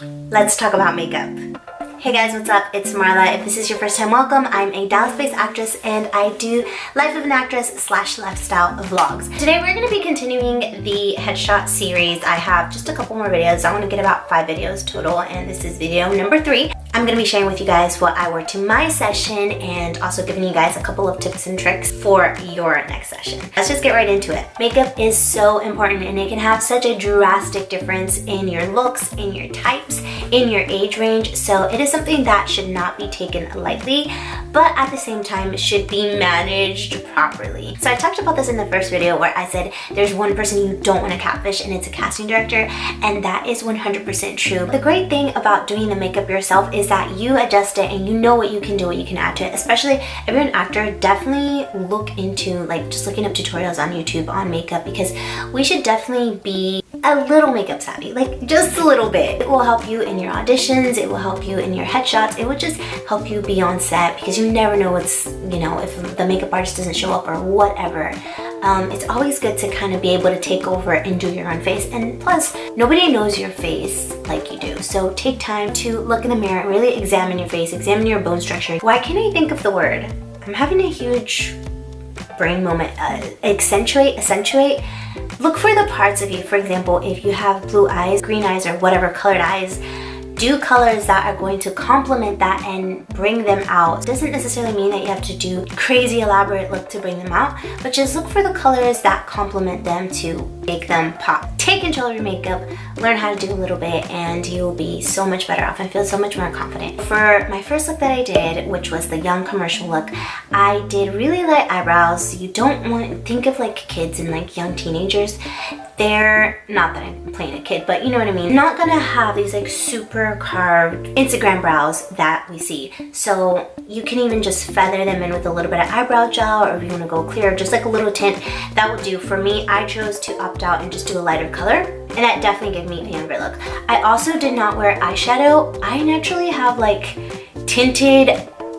Let's talk about makeup. Hey guys, what's up? It's Marla. If this is your first time, welcome. I'm a Dallas-based actress and I do life of an actress / lifestyle vlogs. Today we're going to be continuing the headshot series. I have just a couple more videos. I want to get about 5 videos total, and this is video number 3. I'm going to be sharing with you guys what I wore to my session and also giving you guys a couple of tips and tricks for your next session. Let's just get right into it. Makeup is so important and it can have such a drastic difference in your looks, in your types, in your age range. So it is something that should not be taken lightly, but at the same time should be managed properly. So I talked about this in the first video where I said there's one person you don't want to catfish, and it's a casting director, and that is 100% true. The great thing about doing the makeup yourself is that you adjust it and you know what you can do, what you can add to it. Especially if you're an actor, definitely look into just looking up tutorials on YouTube on makeup, because we should definitely be a little makeup savvy, just a little bit. It will help you in your auditions, it will help you in your headshots, it will just help you be on set, because you never know what's, if the makeup artist doesn't show up or whatever. It's always good to kind of be able to take over and do your own face, and plus nobody knows your face like you do. So take time to look in the mirror, really examine your face, examine your bone structure. Why can't I think of the word? I'm having a huge brain moment. Accentuate. Look for the parts of you. For example, if you have blue eyes, green eyes, or whatever colored eyes, do colors that are going to complement that and bring them out. It doesn't necessarily mean that you have to do crazy elaborate look to bring them out, but just look for the colors that complement them to make them pop. Take control of your makeup, learn how to do a little bit, and you'll be so much better off and feel so much more confident. For my first look that I did, which was the young commercial look, I did really light eyebrows. You don't want to think of kids and young teenagers. They're not that I'm playing a kid, but you know what I mean. Not gonna have these super carved Instagram brows that we see. So you can even just feather them in with a little bit of eyebrow gel, or if you want to go clear, just a little tint, that will do. For me, I chose to opt out and just do a lighter color, and that definitely gave me a younger look. I also did not wear eyeshadow. I naturally have tinted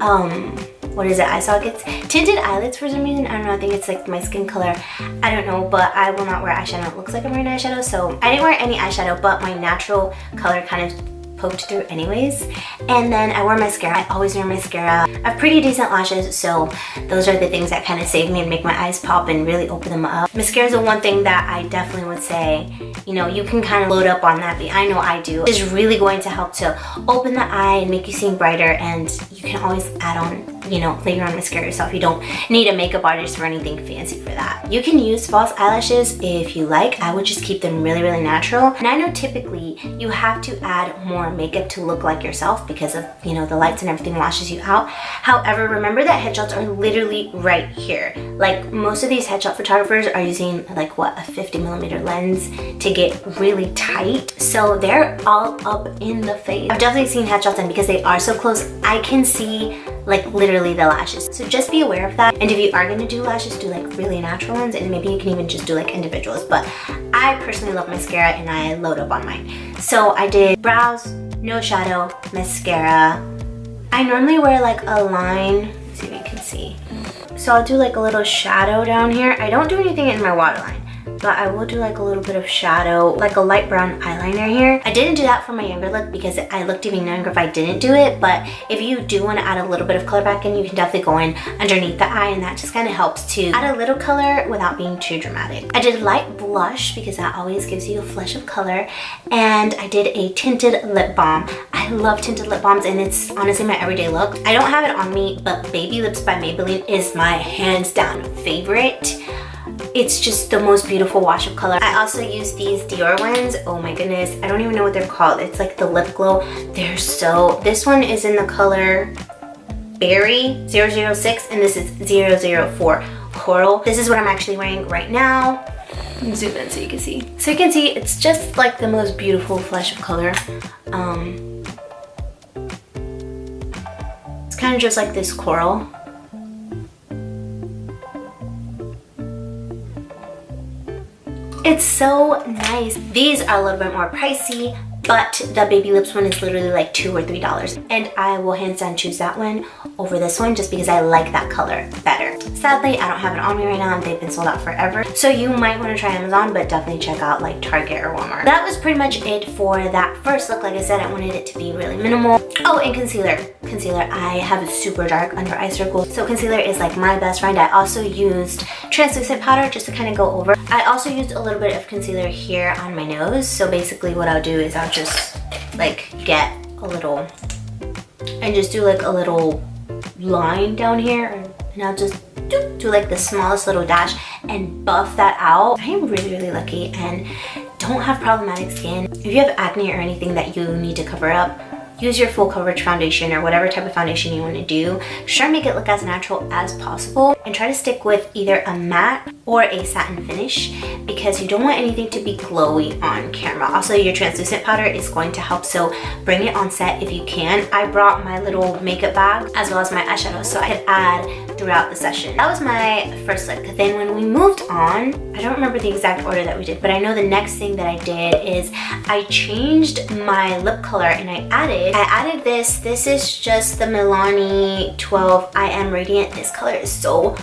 eye sockets, tinted eyelids for some reason. I don't know, I think it's my skin color, I don't know, but I will not wear eyeshadow. It looks like I'm wearing eyeshadow, so I didn't wear any eyeshadow, but my natural color kind of poked through anyways. And then I wore mascara. I always wear mascara. I have pretty decent lashes, so those are the things that kind of save me and make my eyes pop and really open them up. Mascara is the one thing that I definitely would say, you can kind of load up on that. I know I do. It's really going to help to open the eye and make you seem brighter, and you can always add on, layer on mascara yourself. You don't need a makeup artist or anything fancy for that. You can use false eyelashes if you like. I would just keep them really, really natural. And I know typically you have to add more makeup to look like yourself because of, the lights and everything washes you out. However, remember that headshots are literally right here. Most of these headshot photographers are using a 50mm lens to get really tight. So they're all up in the face. I've definitely seen headshots, and because they are so close, I can see literally the lashes. So just be aware of that. And if you are gonna do lashes, do really natural ones, and maybe you can even just do individuals. But I personally love mascara and I load up on mine. So I did brows, no shadow, mascara. I normally wear a line. Let's see if you can see. So I'll do a little shadow down here. I don't do anything in my waterline, but I will do a little bit of shadow, a light brown eyeliner here. I didn't do that for my younger look because I looked even younger if I didn't do it, but if you do want to add a little bit of color back in, you can definitely go in underneath the eye, and that just kind of helps to add a little color without being too dramatic. I did light blush because that always gives you a flush of color, and I did a tinted lip balm. I love tinted lip balms, and it's honestly my everyday look. I don't have it on me, but Baby Lips by Maybelline is my hands down favorite. It's just the most beautiful wash of color. I also use these Dior ones. Oh my goodness, I don't even know what they're called. It's the lip glow. This one is in the color Berry 006, and this is 004 Coral. This is what I'm actually wearing right now. Zoom in so you can see. So you can see it's just the most beautiful flush of color. It's kind of just this coral. It's so nice. These are a little bit more pricey, but the baby lips one is literally like $2 or $3. And I will hands down choose that one over this one just because I like that color better. Sadly, I don't have it on me right now and they've been sold out forever. So you might want to try Amazon, but definitely check out like Target or Walmart. That was pretty much it for that first look. Like I said, I wanted it to be really minimal. Oh, and concealer. Concealer, I have super dark under eye circles. So concealer is like my best friend. I also used translucent powder just to kind of go over. I also used a little bit of concealer here on my nose. So basically what I'll do is I'll just like get a little and just do like a little line down here, and I'll just do like the smallest little dash and buff that out. I am really lucky and don't have problematic skin. If you have acne or anything that you need to cover up, use your full coverage foundation or whatever type of foundation you want to do. Try to make it look as natural as possible and try to stick with either a matte or a satin finish because you don't want anything to be glowy on camera. Also, your translucent powder is going to help, so bring it on set if you can. I brought my little makeup bag as well as my eyeshadow so I could add throughout the session. That was my first look. Then when we moved on, I don't remember the exact order that we did, but I know the next thing that I did is I changed my lip color and I added this. This is just the Milani 12 I Am Radiant. This color is so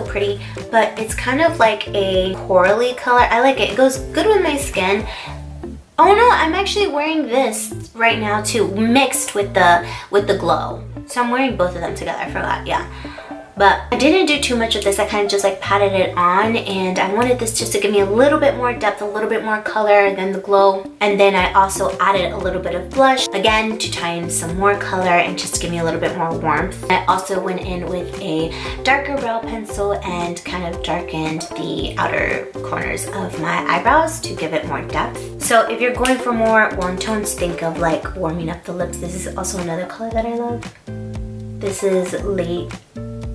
pretty, but it's kind of like a corally color. I like it. It goes good with my skin. Oh no, I'm actually wearing this right now too, mixed with the glow. So I'm wearing both of them together. I forgot, yeah. But I didn't do too much of this. I kind of just like patted it on, and I wanted this just to give me a little bit more depth, a little bit more color than the glow. And then I also added a little bit of blush, again, to tie in some more color and just give me a little bit more warmth. I also went in with a darker brow pencil and kind of darkened the outer corners of my eyebrows to give it more depth. So if you're going for more warm tones, think of like warming up the lips. This is also another color that I love. This is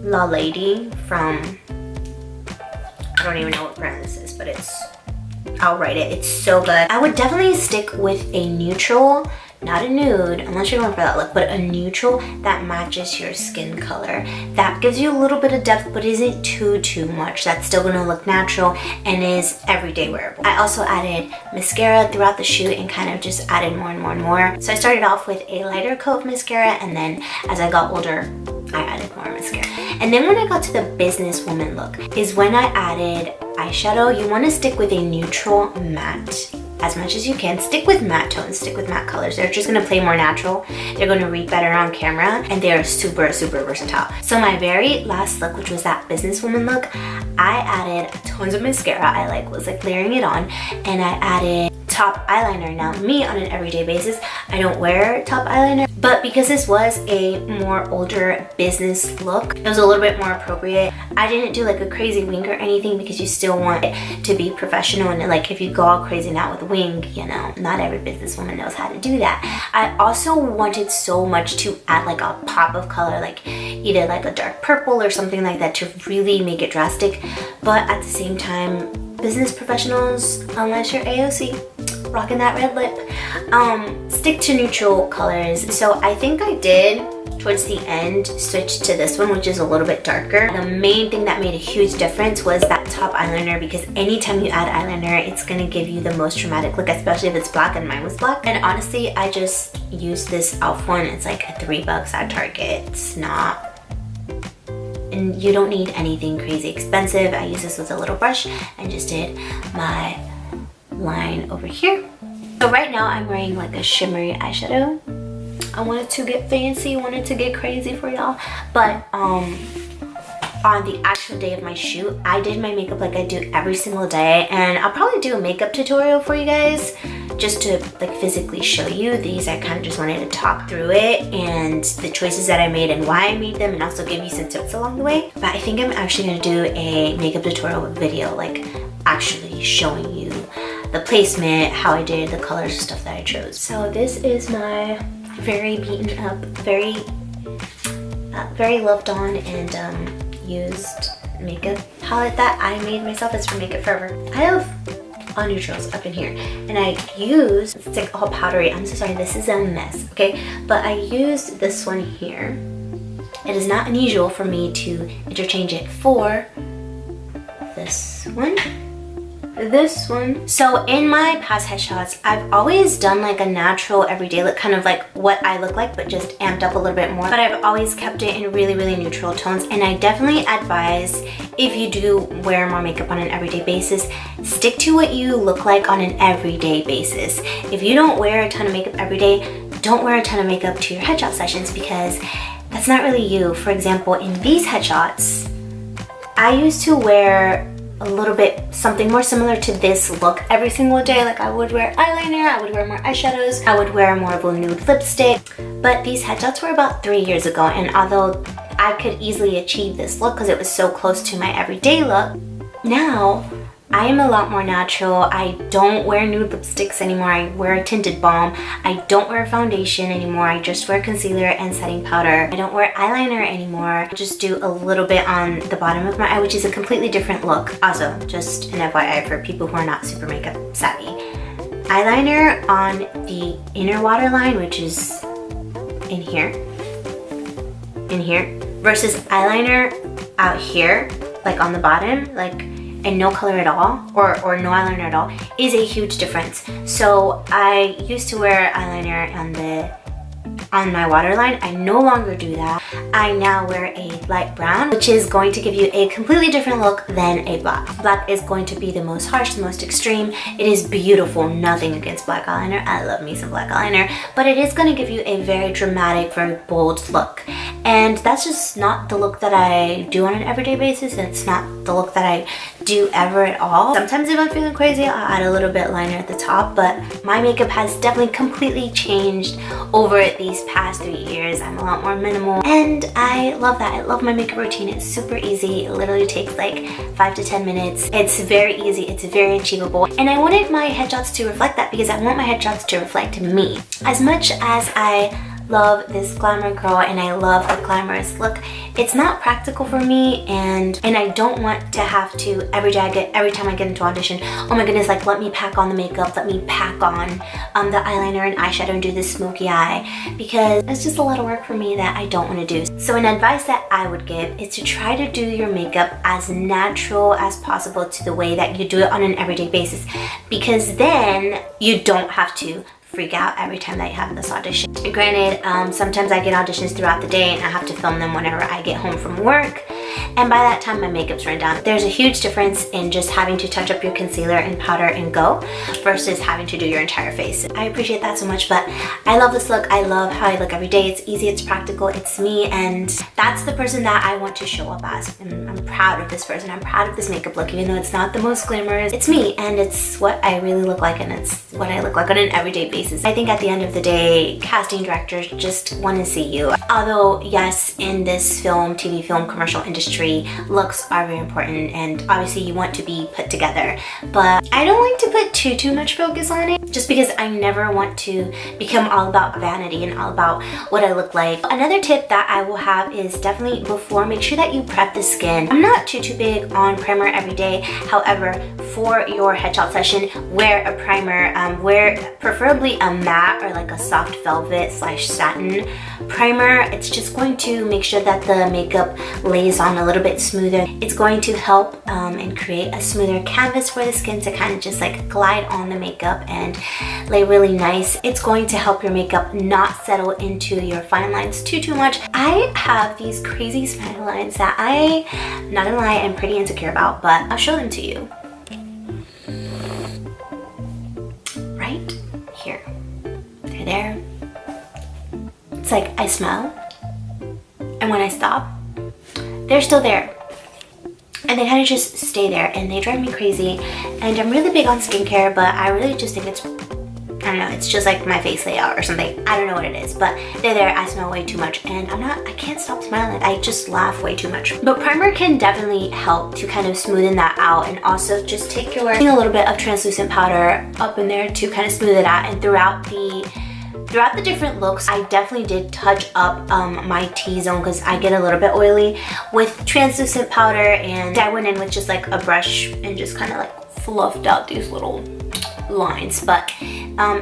La Lady from, I don't even know what brand this is, but I'll write it. It's so good. I would definitely stick with a neutral, not a nude, unless you're going for that look, but a neutral that matches your skin color. That gives you a little bit of depth, but isn't too much. That's still gonna look natural and is everyday wearable. I also added mascara throughout the shoot and kind of just added more and more. So I started off with a lighter coat of mascara, and then as I got older, I added more mascara. And then when I got to the businesswoman look is when I added eyeshadow. You want to stick with a neutral matte as much as you can. Stick with matte tones, stick with matte colors. They're just gonna play more natural. They're gonna read better on camera, and they're super versatile. So my very last look, which was that businesswoman look, I added tons of mascara. I was layering it on, and I added top eyeliner. Now me, on an everyday basis, I don't wear top eyeliner, but because this was a more older business look, it was a little bit more appropriate. I didn't do like a crazy wing or anything because you still want it to be professional, and like if you go all crazy now with a wing, you know, not every businesswoman knows how to do that. I also wanted so much to add like a pop of color, like either like a dark purple or something like that to really make it drastic, but at the same time, business professionals, unless you're AOC, rocking that red lip, stick to neutral colors. So I think I did, towards the end, switch to this one, which is a little bit darker. The main thing that made a huge difference was that top eyeliner, because anytime you add eyeliner, it's gonna give you the most dramatic look, especially if it's black, and mine was black. And honestly, I just used this e.l.f. one. It's like $3 at Target. It's not, and you don't need anything crazy expensive. I used this with a little brush and just did my line over here. So right now I'm wearing like a shimmery eyeshadow. I wanted to get fancy, wanted to get crazy for y'all, but on the actual day of my shoot, I did my makeup like I do every single day, and I'll probably do a makeup tutorial for you guys just to like physically show you these. I kind of just wanted to talk through it and the choices that I made and why I made them, and also give you some tips along the way. But I think I'm actually going to do a makeup tutorial video, like actually showing you the placement, how I did the colors, stuff that I chose. So this is my very beaten up, very loved on and used makeup palette that I made myself. It's from Makeup Forever. I have all neutrals up in here, and I used, it's like all powdery. I'm so sorry, this is a mess, okay? But I used this one here. It is not unusual for me to interchange it for this one. this one. So in my past headshots, I've always done like a natural everyday look, kind of like what I look like, but just amped up a little bit more. But I've always kept it in really, really neutral tones. And I definitely advise, if you do wear more makeup on an everyday basis, stick to what you look like on an everyday basis. If you don't wear a ton of makeup every day, don't wear a ton of makeup to your headshot sessions, because that's not really you. For example, in these headshots, I used to wear a little bit something more similar to this look every single day. Like I would wear eyeliner, I would wear more eyeshadows, I would wear more of a nude lipstick. But these headshots were about 3 years ago, and although I could easily achieve this look because it was so close to my everyday look, now I am a lot more natural. I don't wear nude lipsticks anymore. I wear a tinted balm. I don't wear foundation anymore. I just wear concealer and setting powder. I don't wear eyeliner anymore. I just do a little bit on the bottom of my eye, which is a completely different look. Also, just an FYI for people who are not super makeup savvy. Eyeliner on the inner waterline, which is in here, versus eyeliner out here, like on the bottom, like, and no color at all, or no eyeliner at all, is a huge difference. So I used to wear eyeliner on my waterline. I no longer do that. I now wear a light brown, which is going to give you a completely different look than a black. Black is going to be the most harsh, the most extreme. It is beautiful, nothing against black eyeliner. I love me some black eyeliner, but it is going to give you a very dramatic, very bold look. And that's just not the look that I do on an everyday basis, and it's not the look that I do ever at all. Sometimes if I'm feeling crazy, I'll add a little bit liner at the top, but my makeup has definitely completely changed over these past 3 years. I'm a lot more minimal, and I love that. I love my makeup routine. It's super easy. It literally takes like 5 to 10 minutes. It's very easy. It's very achievable, and I wanted my headshots to reflect that, because I want my headshots to reflect me. As much as I love this glamour girl and I love a glamorous look, it's not practical for me, and I don't want to have to every time I get into audition, oh my goodness, like let me pack on the makeup, let me pack on the eyeliner and eyeshadow and do this smoky eye, because it's just a lot of work for me that I don't want to do. So an advice that I would give is to try to do your makeup as natural as possible to the way that you do it on an everyday basis, because then you don't have to freak out every time that you have this audition. Granted, sometimes I get auditions throughout the day and I have to film them whenever I get home from work, and by that time my makeup's run down. There's a huge difference in just having to touch up your concealer and powder and go, versus having to do your entire face. I appreciate that so much, but I love this look. I love how I look every day. It's easy, it's practical, it's me, and that's the person that I want to show up as. And I'm proud of this person. I'm proud of this makeup look, even though it's not the most glamorous. It's me, and it's what I really look like, and it's what I look like on an everyday basis. I think at the end of the day, casting directors just want to see you. Although, yes, in this film, TV film, commercial industry, looks are very important, and obviously you want to be put together. But I don't like to put too much focus on it, just because I never want to become all about vanity and all about what I look like. Another tip that I will have is definitely before, make sure that you prep the skin. I'm not too big on primer every day. However, for your headshot session, wear a primer. Wear preferably a matte or like a soft velvet / satin primer. It's just going to make sure that the makeup lays on a little bit smoother. It's going to help and create a smoother canvas for the skin to kind of just like glide on the makeup and lay really nice. It's going to help your makeup not settle into your fine lines too much. I have these crazy smile lines that I'm not gonna lie, I'm pretty insecure about, but I'll show them to you. Right here. They're there. It's like I smile, and when I stop, they're still there. And they kind of just stay there, and they drive me crazy. And I'm really big on skincare, but I really just think it's, I don't know, it's just like my face layout or something. I don't know what it is, but they're there. I smile way too much, and I can't stop smiling. I just laugh way too much. But primer can definitely help to kind of smoothen that out, and also just take a little bit of translucent powder up in there to kind of smooth it out. And throughout the different looks, I definitely did touch up my T-zone, because I get a little bit oily with translucent powder, and I went in with just like a brush and just kind of like fluffed out these little lines. But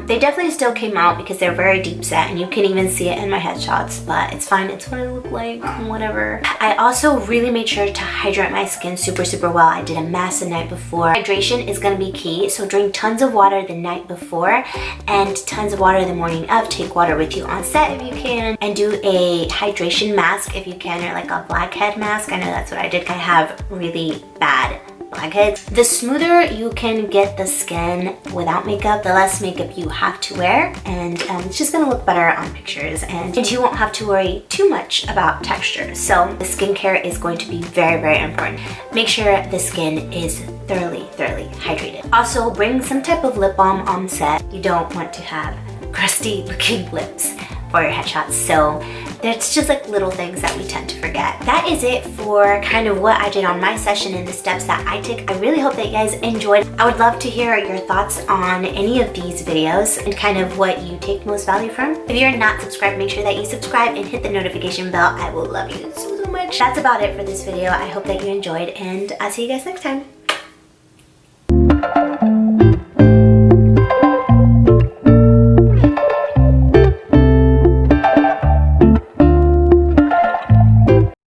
They definitely still came out because they're very deep set, and you can even see it in my headshots, but it's fine. It's what I look like, whatever. I also really made sure to hydrate my skin super well. I did a mask the night before. Hydration is gonna be key, so drink tons of water the night before and tons of water the morning of. Take water with you on set if you can, and do a hydration mask if you can, or like a blackhead mask. I know that's what I did. I have really bad blackheads. The smoother you can get the skin without makeup, the less makeup you have to wear, and it's just gonna look better on pictures, and you won't have to worry too much about texture. So the skincare is going to be very important. Make sure the skin is thoroughly hydrated. Also, bring some type of lip balm on set. You don't want to have crusty looking lips for your headshots. So there's just like little things that we tend to forget. That is it for kind of what I did on my session and the steps that I took. I really hope that you guys enjoyed. I would love to hear your thoughts on any of these videos and kind of what you take most value from. If you're not subscribed, make sure that you subscribe and hit the notification bell. I will love you so much. That's about it for this video. I hope that you enjoyed, and I'll see you guys next time.